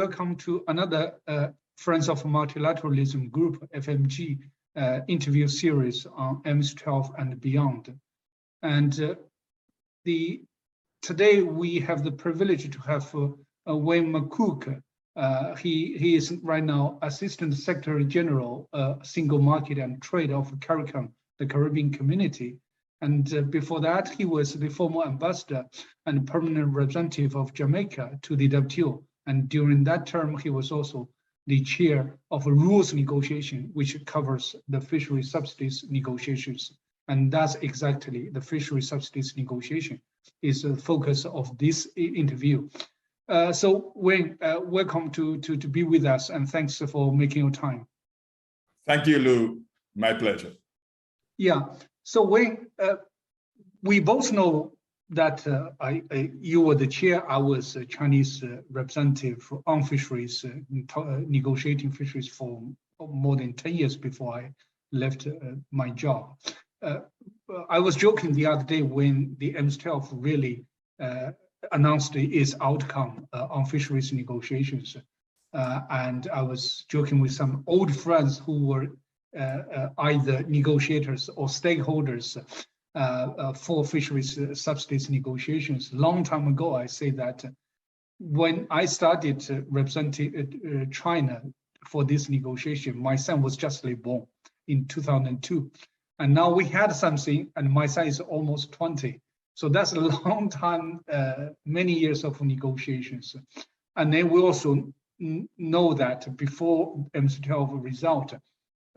Welcome to another Friends of Multilateralism Group, FMG, interview series on MC12 and Beyond. And today we have the privilege to have Wayne McCook. He is right now Assistant Secretary General, Single Market and Trade of CARICOM, the Caribbean Community. And before that, he was the former ambassador and permanent representative of Jamaica to the WTO. And during that term, he was also the chair of a rules negotiation, which covers the fishery subsidies negotiations. And that's exactly the fishery subsidies negotiation is the focus of this interview. So Wayne, welcome to be with us, and thanks for making your time. Thank you, Lou. My pleasure. Yeah. So Wayne, we both know that you were the chair. I was a Chinese representative on fisheries, negotiating fisheries for more than 10 years before I left my job. I was joking the other day when the MC12 really announced its outcome on fisheries negotiations. And I was joking with some old friends who were either negotiators or stakeholders for fisheries subsidies negotiations. Long time ago, I say that when I started representing China for this negotiation, my son was just born in 2002. And now we had something, and my son is almost 20. So that's a long time, many years of negotiations. And then we also know that before MC12 result,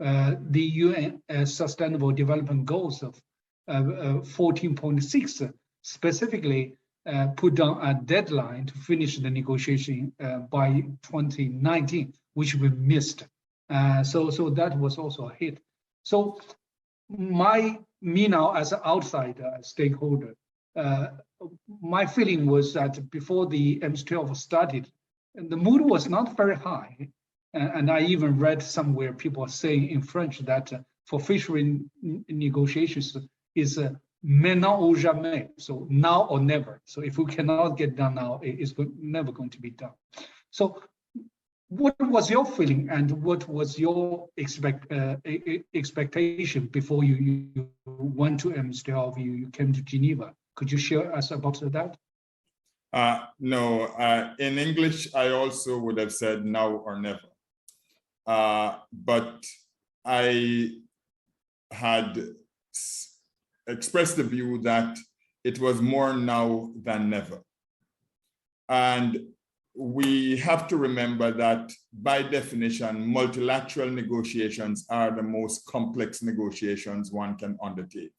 the UN Sustainable Development Goals of 14.6 specifically put down a deadline to finish the negotiation by 2019, which we missed. So that was also a hit. So me now as an outsider stakeholder, my feeling was that before the MC12 started, the mood was not very high. And I even read somewhere people are saying in French that for fishery negotiations is maintenant ou jamais, so now or never. So if we cannot get done now, it's never going to be done. So what was your feeling and what was your expectation before you went to MC12, you came to Geneva? Could you share us about that? No, in English, I also would have said now or never. But I had expressed the view that it was more now than never. And we have to remember that by definition, multilateral negotiations are the most complex negotiations one can undertake.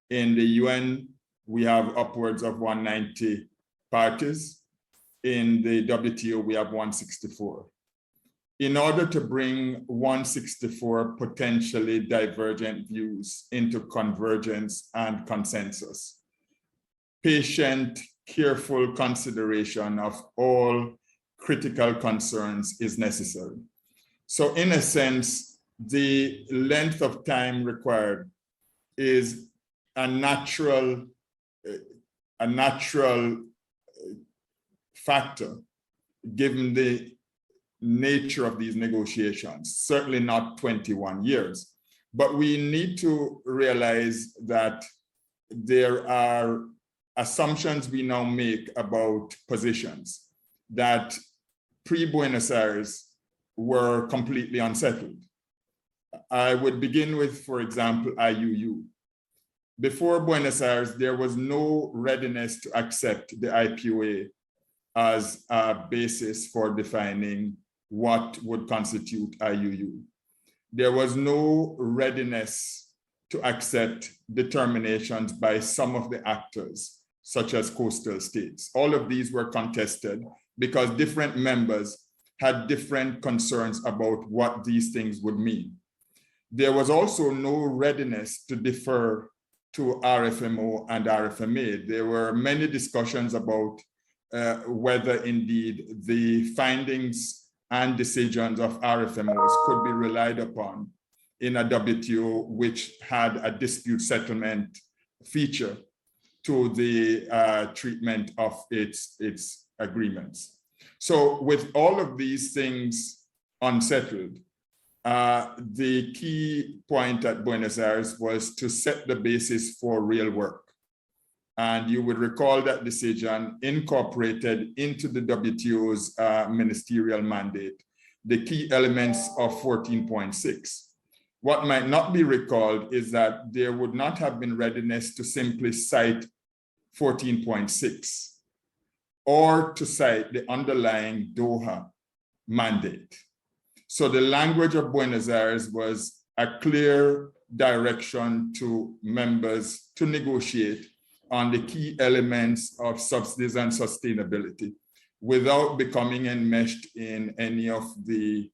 In the UN, we have upwards of 190 parties. In the WTO, we have 164. In order to bring 164 potentially divergent views into convergence and consensus, patient, careful consideration of all critical concerns is necessary. So in a sense, the length of time required is a natural factor, given the nature of these negotiations, certainly not 21 years. But we need to realize that there are assumptions we now make about positions that pre-Buenos Aires were completely unsettled. I would begin with, for example, IUU. Before Buenos Aires, there was no readiness to accept the IPOA as a basis for defining what would constitute IUU. There was no readiness to accept determinations by some of the actors, such as coastal states. All of these were contested because different members had different concerns about what these things would mean. There was also no readiness to defer to RFMO and RFMA. There were many discussions about whether indeed the findings and decisions of RFMOs could be relied upon in a WTO which had a dispute settlement feature to the treatment of its agreements. So with all of these things unsettled, the key point at Buenos Aires was to set the basis for real work. And you would recall that decision incorporated into the WTO's ministerial mandate the key elements of 14.6. What might not be recalled is that there would not have been readiness to simply cite 14.6 or to cite the underlying Doha mandate. So the language of Buenos Aires was a clear direction to members to negotiate on the key elements of subsidies and sustainability without becoming enmeshed in any of the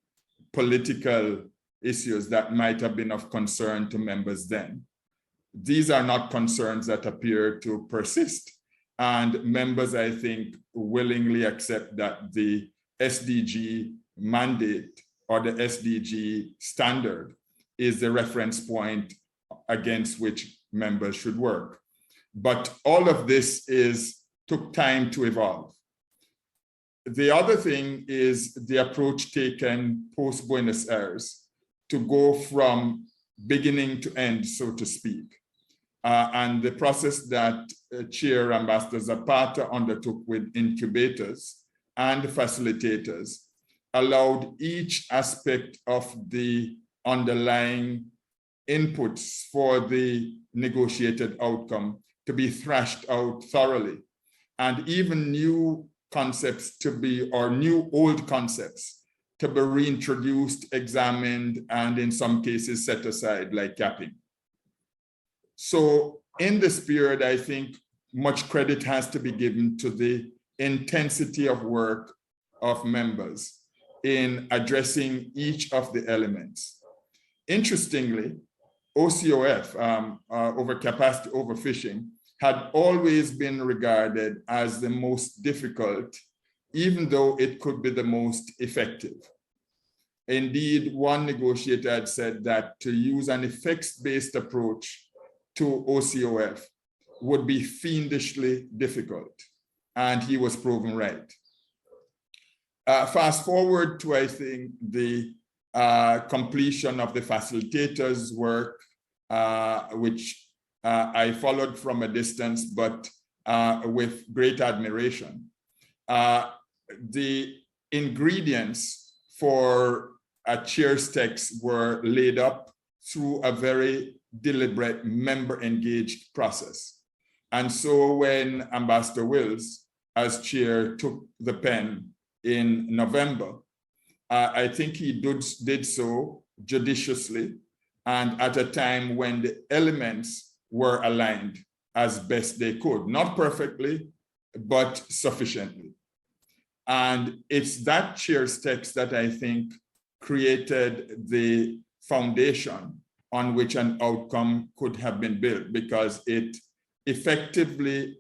political issues that might have been of concern to members then. These are not concerns that appear to persist. And members, I think, willingly accept that the SDG mandate or the SDG standard is the reference point against which members should work. But all of this took time to evolve. The other thing is the approach taken post Buenos Aires to go from beginning to end, so to speak. And the process that Chair Ambassador Zapata undertook with incubators and facilitators allowed each aspect of the underlying inputs for the negotiated outcome to be thrashed out thoroughly, and even new concepts to be, or new old concepts to be reintroduced, examined, and in some cases set aside, like capping. So in this period, I think much credit has to be given to the intensity of work of members in addressing each of the elements. Interestingly, OCOF, overcapacity, overfishing, had always been regarded as the most difficult, even though it could be the most effective. Indeed, one negotiator had said that to use an effects-based approach to OCOF would be fiendishly difficult, and he was proven right. Fast forward to, I think, the completion of the facilitators' work, which I followed from a distance, but with great admiration. The ingredients for a chair's text were laid up through a very deliberate member-engaged process. And so when Ambassador Wills, as chair, took the pen in November, I think he did so judiciously and at a time when the elements were aligned as best they could, not perfectly, but sufficiently. And it's that chair's text that I think created the foundation on which an outcome could have been built, because it effectively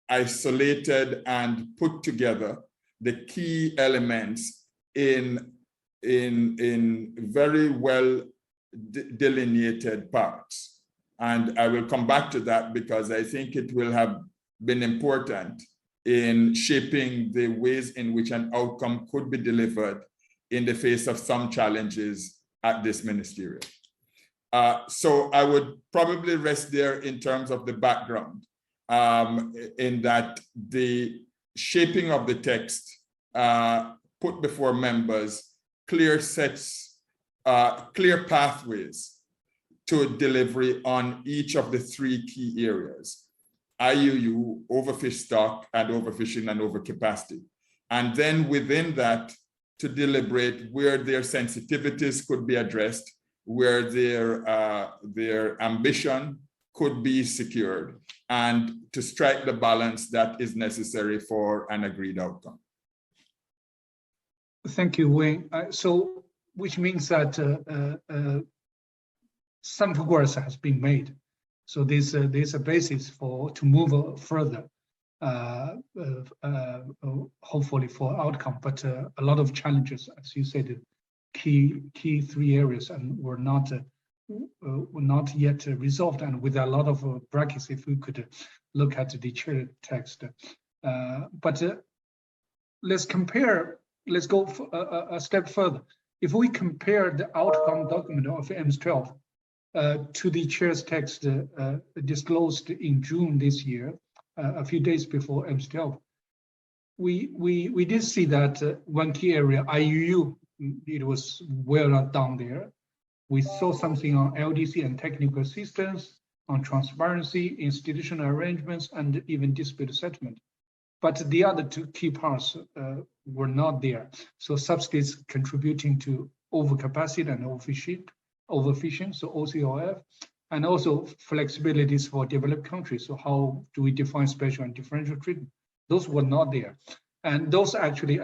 isolated and put together the key elements in very well delineated parts. And I will come back to that because I think it will have been important in shaping the ways in which an outcome could be delivered in the face of some challenges at this ministerial. So I would probably rest there in terms of the background, in that the shaping of the text put before members clear sets, clear pathways to delivery on each of the three key areas: IUU, overfish stock, and overfishing and overcapacity. And then within that, to deliberate where their sensitivities could be addressed, where their ambition could be secured, and to strike the balance that is necessary for an agreed outcome. Thank you, Wayne. So, which means that some progress has been made. So there's a basis to move further, hopefully for outcome. But a lot of challenges, as you said, key three areas, and were not yet resolved. And with a lot of brackets, if we could look at the chair text, but let's compare, let's go a step further. If we compare the outcome document of MC12 to the chair's text disclosed in June this year, a few days before MC12, we did see that one key area, IUU, it was well down there. We saw something on LDC and technical assistance, on transparency, institutional arrangements, and even dispute settlement. But the other two key parts were not there. So subsidies contributing to overcapacity and overfishing, so OCOF, and also flexibilities for developed countries. So how do we define special and differential treatment? Those were not there. And those actually,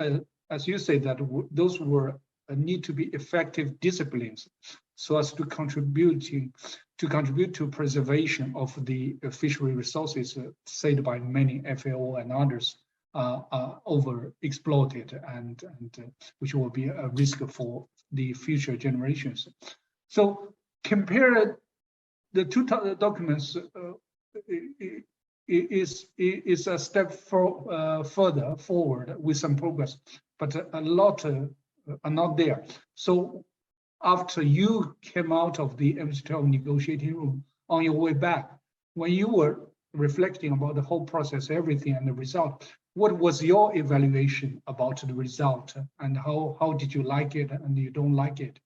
as you say, that those were need to be effective disciplines so as to contribute to preservation of the fishery resources, said by many FAO and others, overexploited and which will be a risk for the future generations. So compare the two documents is a step further forward with some progress, but a lot are not there. So after you came out of the MC12 negotiating room, on your way back, when you were reflecting about the whole process, everything and the result, what was your evaluation about the result, and how did you like it and you don't like it?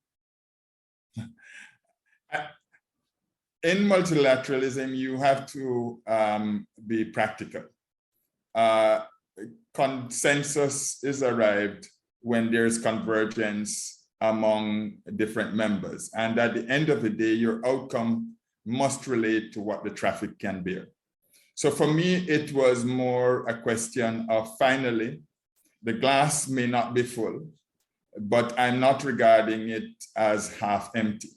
In multilateralism, you have to be practical. Consensus is arrived when there's convergence among different members. And at the end of the day, your outcome must relate to what the traffic can bear. So for me, it was more a question of finally, the glass may not be full, but I'm not regarding it as half empty.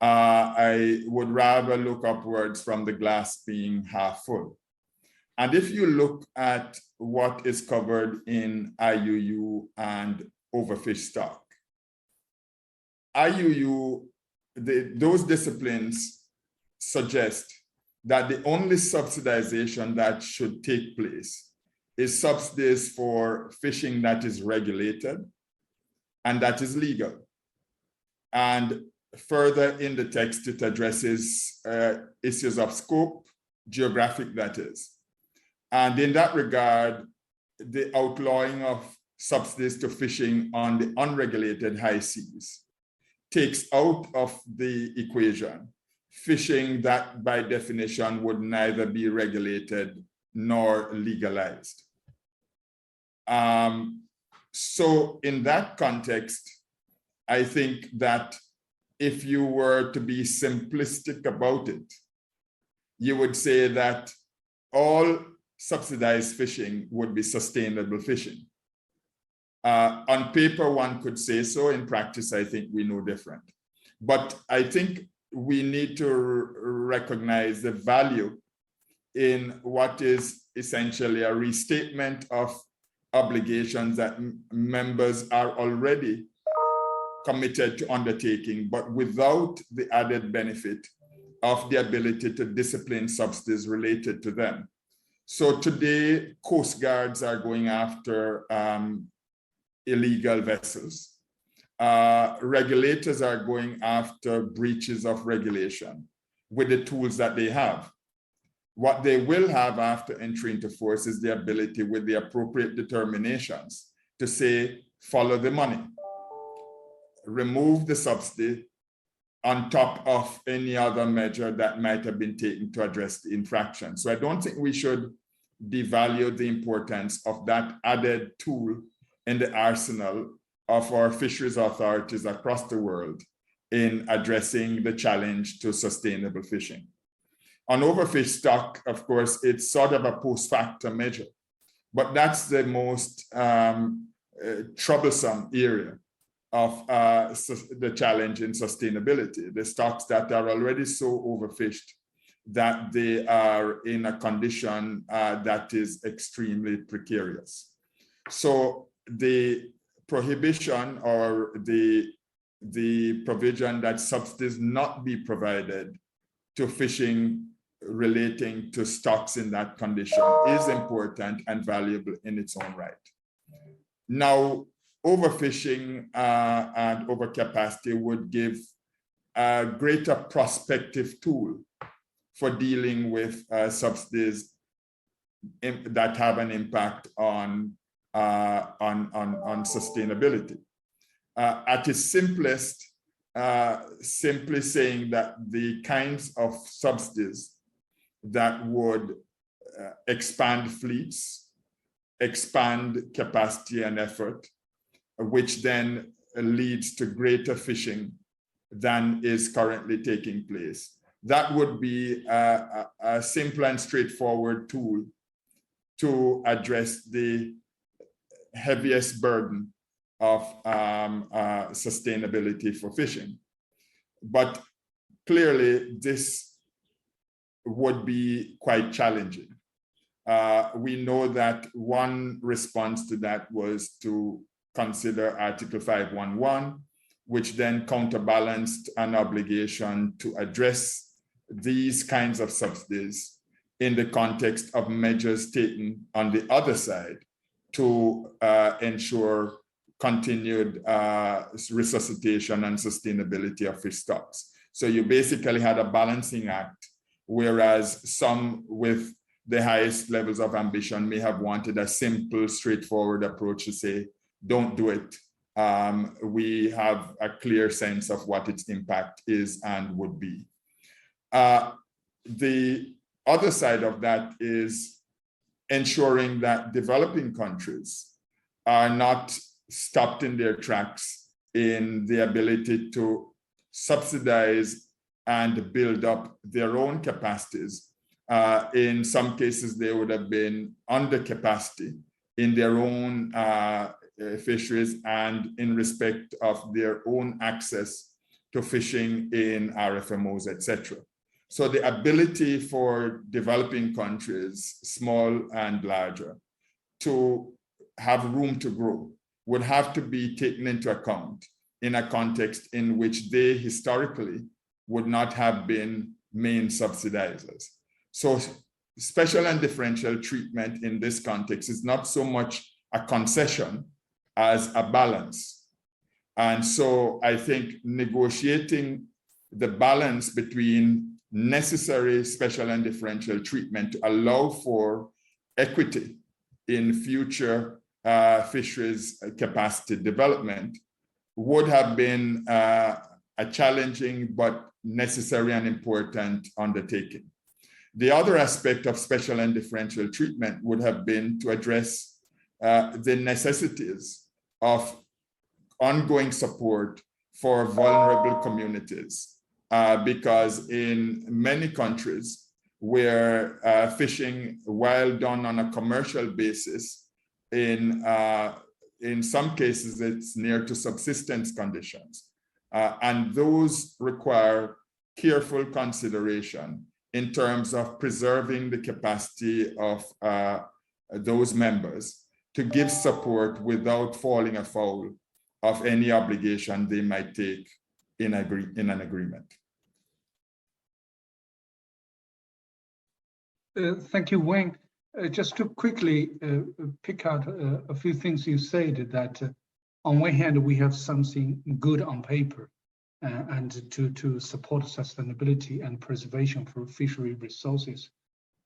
I would rather look upwards from the glass being half full. And if you look at what is covered in IUU and overfish stock, IUU, those disciplines suggest that the only subsidization that should take place is subsidies for fishing that is regulated and that is legal. And further in the text, it addresses issues of scope, geographic that is. And in that regard, the outlawing of subsidies to fishing on the unregulated high seas takes out of the equation fishing that by definition would neither be regulated nor legalized. So in that context, I think that if you were to be simplistic about it, you would say that all subsidized fishing would be sustainable fishing. On paper, one could say so. In practice, I think we know different. But I think we need to recognize the value in what is essentially a restatement of obligations that members are already committed to undertaking, but without the added benefit of the ability to discipline subsidies related to them. So today, Coast Guards are going after illegal vessels. Regulators are going after breaches of regulation with the tools that they have. What they will have after entry into force is the ability with the appropriate determinations to say, follow the money, remove the subsidy on top of any other measure that might have been taken to address the infraction. So I don't think we should devalue the importance of that added tool in the arsenal of our fisheries authorities across the world in addressing the challenge to sustainable fishing. On overfish stock, of course, it's sort of a post factum measure, but that's the most troublesome area of the challenge in sustainability. The stocks that are already so overfished that they are in a condition that is extremely precarious. So the prohibition or the provision that subsidies not be provided to fishing relating to stocks in that condition is important and valuable in its own right. Now, overfishing and overcapacity would give a greater prospective tool for dealing with subsidies that have an impact on sustainability. At its simplest, simply saying that the kinds of subsidies that would expand fleets, expand capacity and effort, which then leads to greater fishing than is currently taking place. That would be a simple and straightforward tool to address the heaviest burden of sustainability for fishing. But clearly, this would be quite challenging. We know that one response to that was to consider Article 511, which then counterbalanced an obligation to address these kinds of subsidies in the context of measures taken on the other side to ensure continued resuscitation and sustainability of fish stocks. So you basically had a balancing act, whereas some with the highest levels of ambition may have wanted a simple, straightforward approach to say, don't do it. We have a clear sense of what its impact is and would be. The other side of that is ensuring that developing countries are not stopped in their tracks in the ability to subsidize and build up their own capacities. In some cases, they would have been under capacity in their own fisheries and in respect of their own access to fishing in RFMOs, etc. So the ability for developing countries, small and larger, to have room to grow would have to be taken into account in a context in which they historically would not have been main subsidizers. So special and differential treatment in this context is not so much a concession as a balance. And so I think negotiating the balance between necessary special and differential treatment to allow for equity in future fisheries capacity development would have been a challenging but necessary and important undertaking. The other aspect of special and differential treatment would have been to address the necessities of ongoing support for vulnerable communities, because in many countries where fishing, while done on a commercial basis, in some cases it's near to subsistence conditions, and those require careful consideration in terms of preserving the capacity of those members to give support without falling afoul of any obligation they might take in an agreement. Thank you, Wayne. Just to quickly pick out a few things you said, that on one hand, we have something good on paper and to support sustainability and preservation for fishery resources.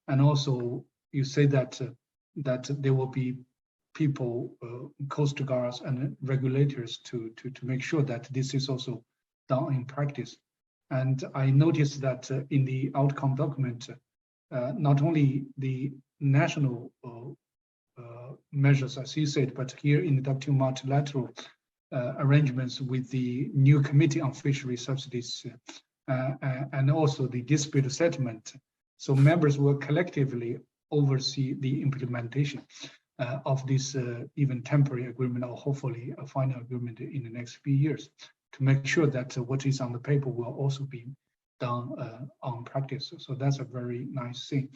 And also you say that there will be people, coast guards and regulators to make sure that this is also done in practice. And I noticed that in the outcome document, not only the national measures, as you said, but here in the WTO multilateral arrangements with the new Committee on Fishery Subsidies and also the dispute settlement. So members will collectively oversee the implementation of this even temporary agreement, or hopefully a final agreement in the next few years, to make sure that what is on the paper will also be done on practice. So that's a very nice thing.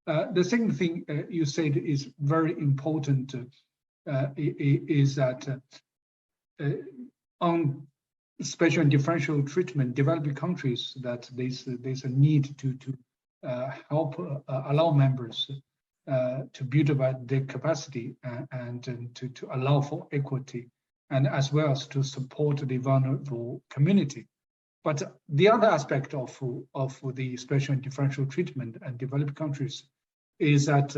The second thing you said is very important, is that on special and differential treatment, developing countries, that there's a need to help allow members to build up their capacity and to allow for equity, and as well as to support the vulnerable community. But the other aspect of the special and differential treatment and developed countries is that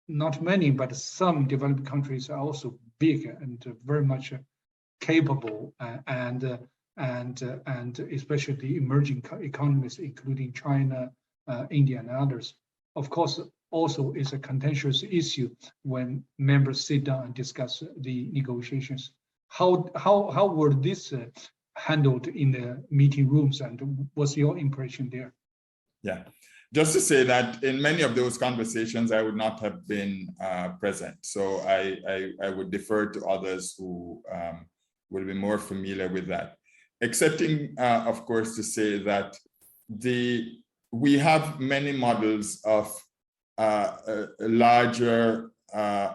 not many, but some developed countries are also big and very much capable, and especially the emerging economies, including China, India, and others. Of course, also is a contentious issue when members sit down and discuss the negotiations. How were this handled in the meeting rooms, and what's your impression there? Yeah, just to say that in many of those conversations, I would not have been present. So I would defer to others who will be more familiar with that. Excepting, of course, to say that we have many models of larger,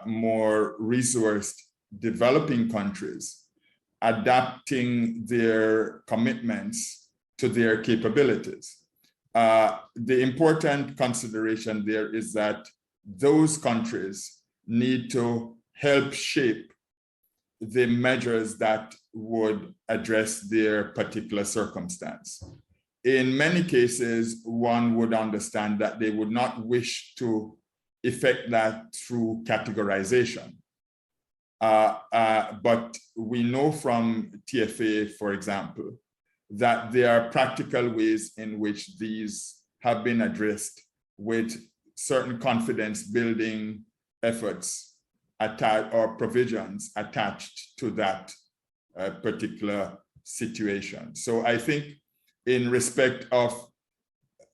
more resourced developing countries adapting their commitments to their capabilities. The important consideration there is that those countries need to help shape the measures that would address their particular circumstance. In many cases, one would understand that they would not wish to effect that through categorization. But we know from TFA, for example, that there are practical ways in which these have been addressed with certain confidence building efforts or provisions attached to that particular situation. So I think in respect of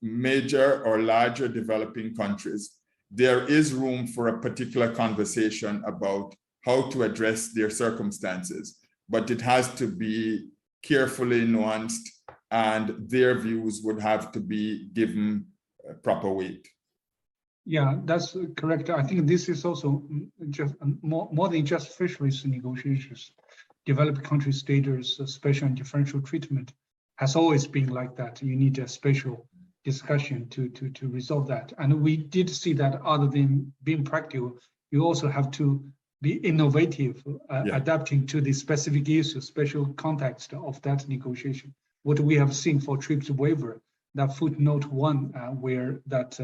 major or larger developing countries, there is room for a particular conversation about how to address their circumstances, but it has to be carefully nuanced, and their views would have to be given proper weight. Yeah, that's correct. I think this is also just more than just fisheries negotiations. Developed country status, special and differential treatment has always been like that. You need a special discussion to resolve that. And we did see that other than being practical, you also have to be innovative, adapting to the specific issues, special context of that negotiation. What we have seen for TRIPS waiver, that footnote 1, where that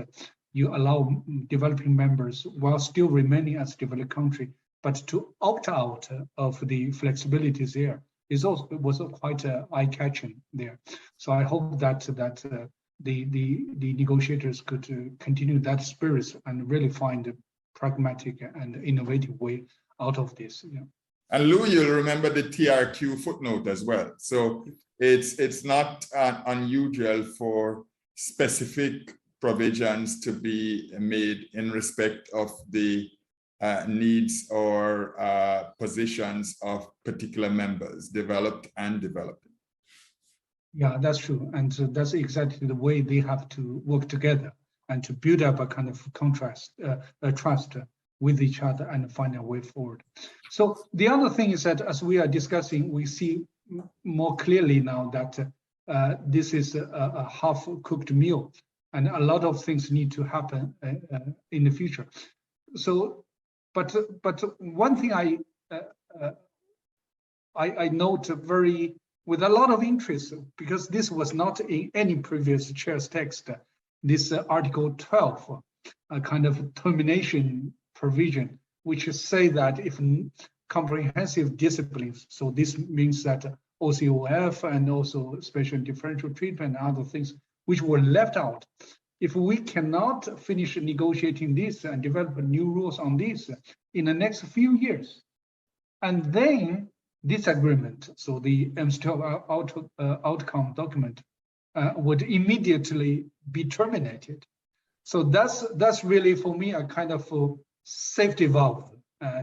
you allow developing members while still remaining as a developed country, but to opt out of the flexibilities there was also quite eye-catching there. So I hope that the negotiators could continue that spirit and really find a pragmatic and innovative way out of this. Yeah. And Lou, you'll remember the TRQ footnote as well. So it's not unusual for specific provisions to be made in respect of the needs or positions of particular members, developed and developing. Yeah, that's true. And so that's exactly the way they have to work together and to build up a kind of trust with each other and find a way forward. So the other thing is that as we are discussing, we see more clearly now that this is a half-cooked meal, and a lot of things need to happen in the future. So, but one thing I note with a lot of interest, because this was not in any previous chair's text, this Article 12, a kind of termination provision, which say that if comprehensive disciplines, so this means that OCOF and also special and differential treatment and other things which were left out, if we cannot finish negotiating this and develop new rules on this in the next few years, and then this agreement, so the MC12 outcome document, would immediately be terminated. So that's really for me a kind of a safety valve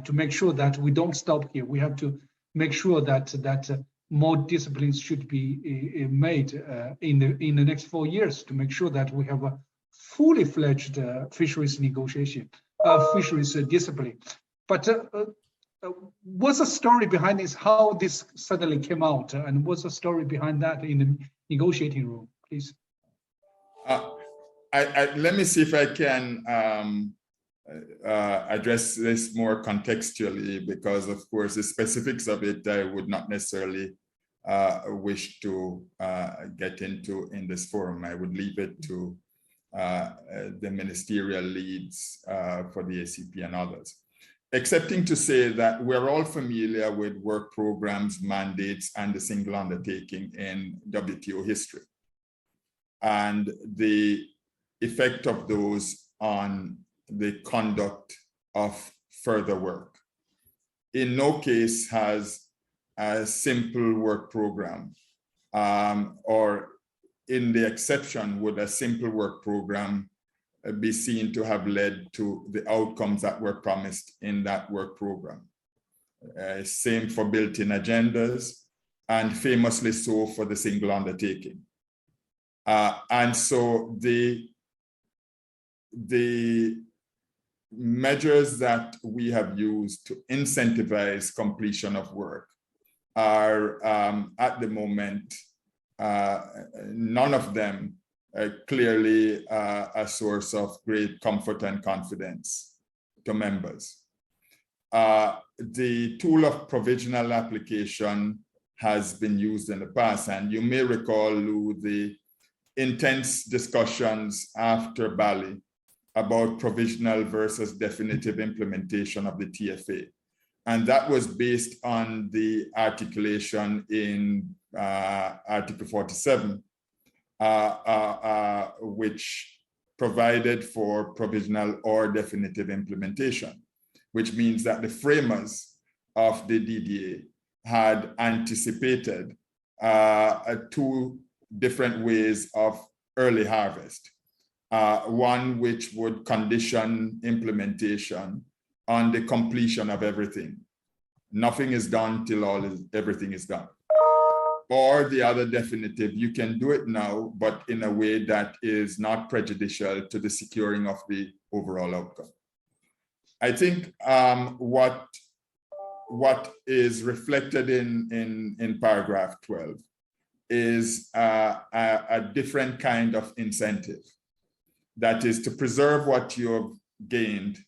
to make sure that we don't stop here. We have to make sure that more disciplines should be made in the next 4 years to make sure that we have a fully fledged fisheries negotiation, fisheries discipline. But what's the story behind this? How this suddenly came out, and what's the story behind that in the negotiating room, please? let me see if I can address this more contextually, because of course the specifics of it I would not necessarily wish to get into in this forum. I would leave it to the ministerial leads for the ACP and others, excepting to say that we're all familiar with work programs, mandates, and the single undertaking in WTO history, and the effect of those on the conduct of further work. In no case has a simple work program, or in the exception, would a simple work program be seen to have led to the outcomes that were promised in that work program. Same for built-in agendas, and famously so for the single undertaking. And so the measures that we have used to incentivize completion of work are at the moment, none of them clearly a source of great comfort and confidence to members. The tool of provisional application has been used in the past, and you may recall, Lou, the intense discussions after Bali about provisional versus definitive implementation of the TFA. And that was based on the articulation in Article 47, which provided for provisional or definitive implementation, which means that the framers of the DDA had anticipated two different ways of early harvest. One which would condition implementation on the completion of everything. Nothing is done till everything is done. Or the other definitive, you can do it now, but in a way that is not prejudicial to the securing of the overall outcome. I think what is reflected in paragraph 12 is a different kind of incentive. That is to preserve what you have gained,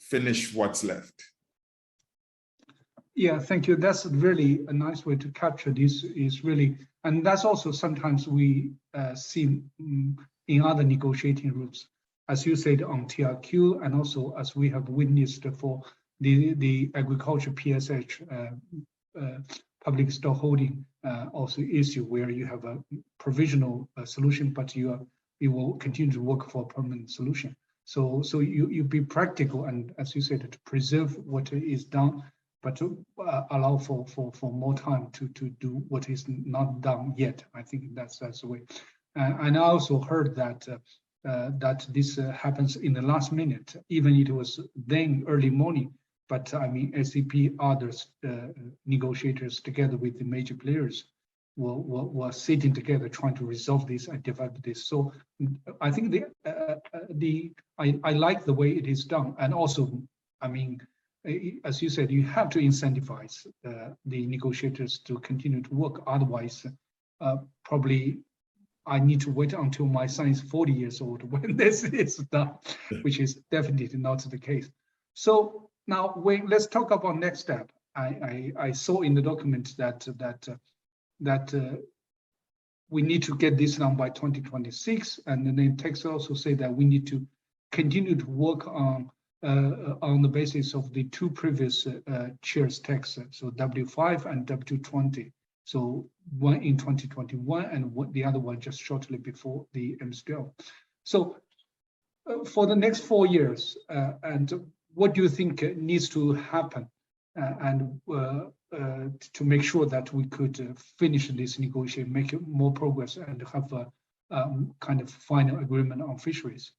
finish what's left. Yeah, thank you. That's really a nice way to capture this. Is really, and that's also sometimes we see in other negotiating groups, as you said on TRQ, and also as we have witnessed for the agriculture PSH public stockholding also issue, where you have a provisional solution, but you will continue to work for a permanent solution. So you be practical, and as you said, to preserve what is done, but to allow for more time to do what is not done yet. I think that's the way. And I also heard that that this happens in the last minute, even it was then early morning. But I mean, SCP, others negotiators together with the major players were sitting together trying to resolve this and develop this. So I think I like the way it is done, and also, I mean, as you said, you have to incentivize the negotiators to continue to work. Otherwise, probably I need to wait until my son is 40 years old when this is done, which is definitely not the case. So now let's talk about next step. I saw in the document that we need to get this done by 2026, and then the text also say that we need to continue to work on the basis of the two previous chairs texts, so W5 and W20. So one in 2021 and the other one just shortly before the MC12. So for the next 4 years, and what do you think needs to happen and to make sure that we could finish this negotiation, make more progress, and have a kind of final agreement on fisheries?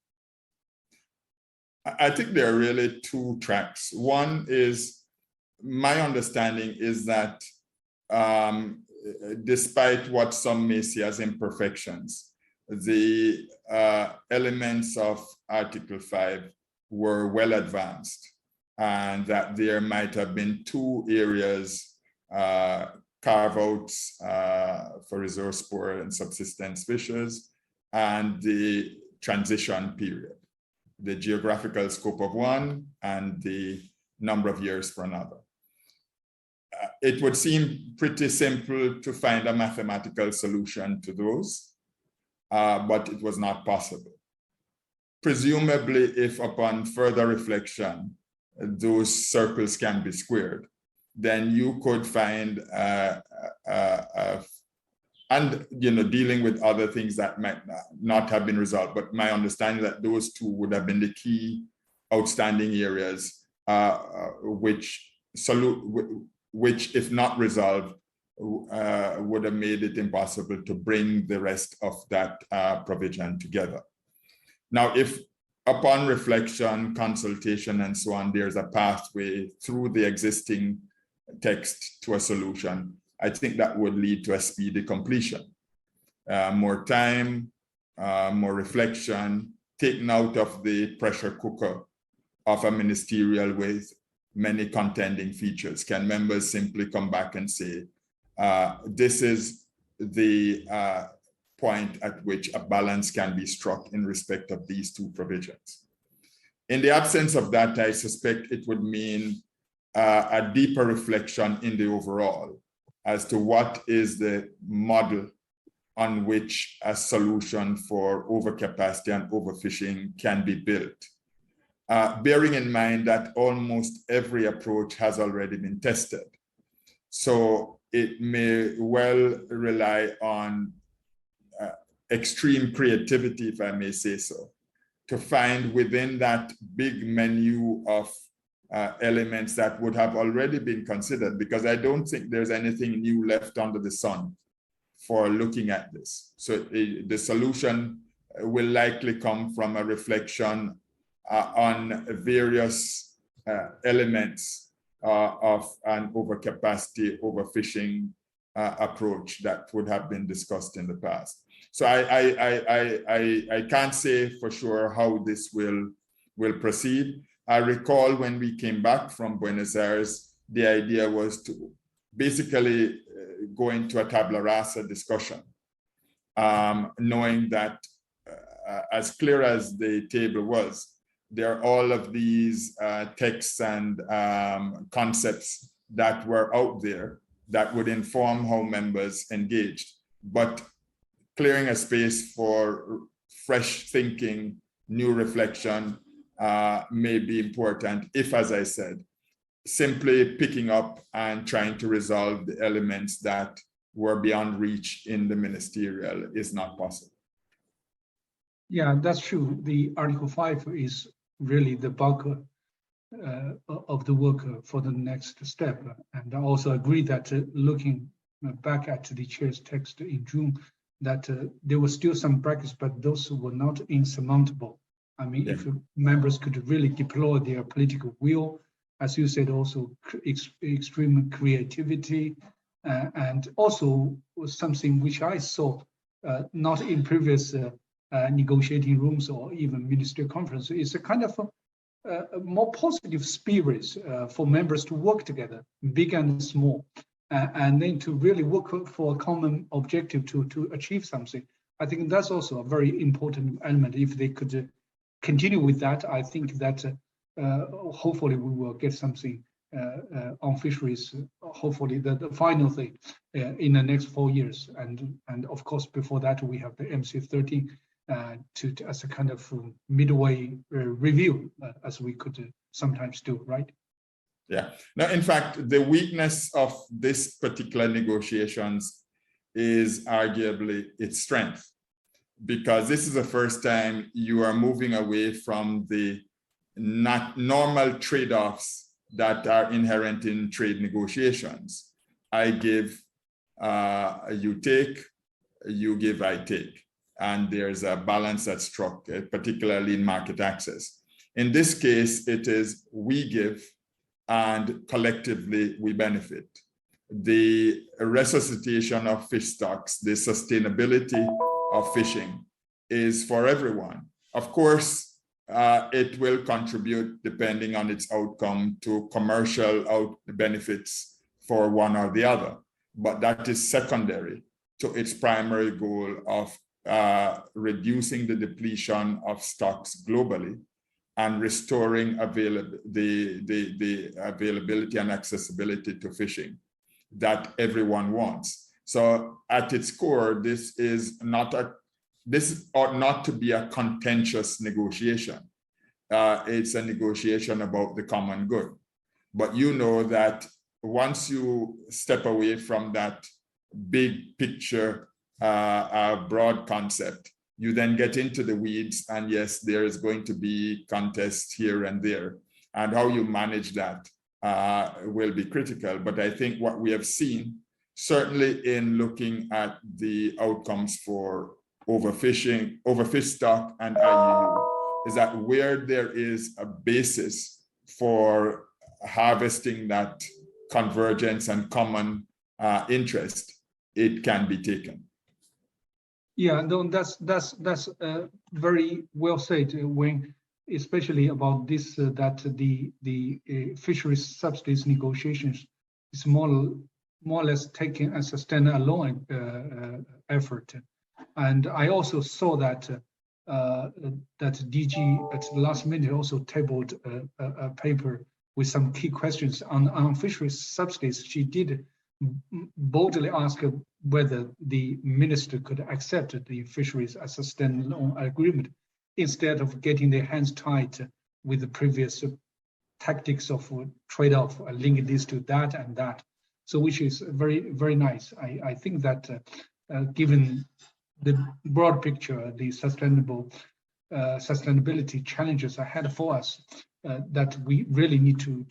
I think there are really two tracks. One is, my understanding is that despite what some may see as imperfections, the elements of Article 5 were well advanced, and that there might have been two areas, carve-outs for resource poor and subsistence fishers, and the transition period, the geographical scope of one and the number of years for another. It would seem pretty simple to find a mathematical solution to those, but it was not possible. Presumably, if upon further reflection, those circles can be squared, then you could find, and dealing with other things that might not have been resolved, but my understanding that those two would have been the key outstanding areas which, if not resolved, would have made it impossible to bring the rest of that provision together. Now, if upon reflection, consultation, and so on, there's a pathway through the existing text to a solution, I think that would lead to a speedy completion. More time, more reflection, taken out of the pressure cooker of a ministerial with many contending features. Can members simply come back and say, this is the point at which a balance can be struck in respect of these two provisions? In the absence of that, I suspect it would mean a deeper reflection in the overall as to what is the model on which a solution for overcapacity and overfishing can be built. Bearing in mind that almost every approach has already been tested. So it may well rely on extreme creativity, if I may say so, to find within that big menu of elements that would have already been considered, because I don't think there's anything new left under the sun for looking at this. So the solution will likely come from a reflection on various elements of an overcapacity, overfishing approach that would have been discussed in the past. So I can't say for sure how this will proceed. I recall when we came back from Buenos Aires, the idea was to basically go into a tabula rasa discussion, knowing that as clear as the table was, there are all of these texts and concepts that were out there that would inform how members engaged, but clearing a space for fresh thinking, new reflection may be important if, as I said, simply picking up and trying to resolve the elements that were beyond reach in the ministerial is not possible. Yeah, that's true. The Article 5 is really the bulk of the work for the next step. And I also agree that looking back at the chair's text in June, that there were still some brackets, but those were not insurmountable. I mean, if members could really deploy their political will, as you said, also extreme creativity, and also something which I saw not in previous negotiating rooms or even ministerial conference, is a kind of a more positive spirit for members to work together, big and small, and then to really work for a common objective to achieve something. I think that's also a very important element. If they could continue with that, I think that hopefully we will get something on fisheries, hopefully the final thing in the next 4 years. And of course, before that, we have the MC13 as a kind of midway review, as we could sometimes do, right? Yeah. Now, in fact, the weakness of this particular negotiations is arguably its strength, because this is the first time you are moving away from the not normal trade-offs that are inherent in trade negotiations. I give, you take, you give, I take. And there's a balance that's struck, particularly in market access. In this case, it is we give and collectively we benefit. The resuscitation of fish stocks, the sustainability of fishing is for everyone. Of course, it will contribute, depending on its outcome, to commercial benefits for one or the other, but that is secondary to its primary goal of reducing the depletion of stocks globally and restoring the availability and accessibility to fishing that everyone wants. So at its core, this ought not to be a contentious negotiation. It's a negotiation about the common good. But you know that once you step away from that big picture, broad concept, you then get into the weeds, and yes, there is going to be contests here and there, and how you manage that will be critical. But I think what we have seen, certainly in looking at the outcomes for overfishing, overfish stock and IUU, is that where there is a basis for harvesting that convergence and common interest, it can be taken. Yeah, no, that's very well said, Wayne, especially about this, that the fisheries subsidies negotiations is more or less taken as a standalone effort. And I also saw that that DG at the last minute also tabled a paper with some key questions on fisheries subsidies. She did boldly ask whether the minister could accept the fisheries as a standalone agreement instead of getting their hands tied with the previous tactics of trade-off, linking this to that and that. So which is very, very nice. I think that given the broad picture, the sustainability challenges ahead for us, that we really need to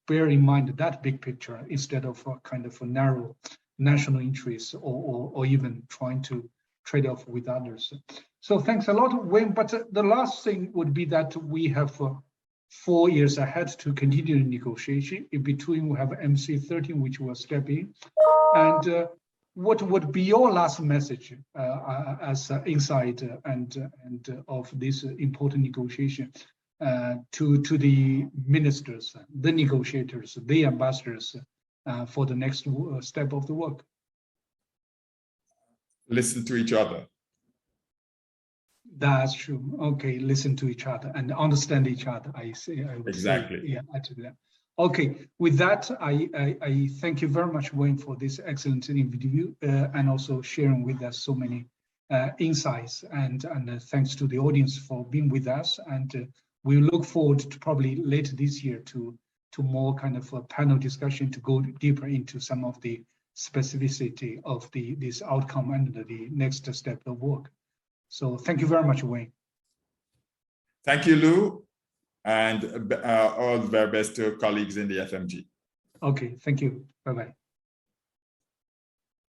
bear in mind that big picture instead of kind of a narrow national interests or even trying to trade off with others. So thanks a lot, Wayne. But the last thing would be that we have 4 years ahead to continue the negotiation. In between, we have MC13, which will step in. And what would be your last message as insight and of this important negotiation to the ministers, the negotiators, the ambassadors for the next step of the work? Listen to each other. That's true. Okay, listen to each other and understand each other. I would exactly. Say, yeah, I do that. Okay, with that, I thank you very much, Wayne, for this excellent interview and also sharing with us so many insights. And thanks to the audience for being with us. And we look forward to probably later this year to more kind of a panel discussion to go deeper into some of the specificity of this outcome and the next step of work. So thank you very much, Wayne. Thank you, Lou, and all the very best to colleagues in the FMG. Okay, thank you. Bye-bye.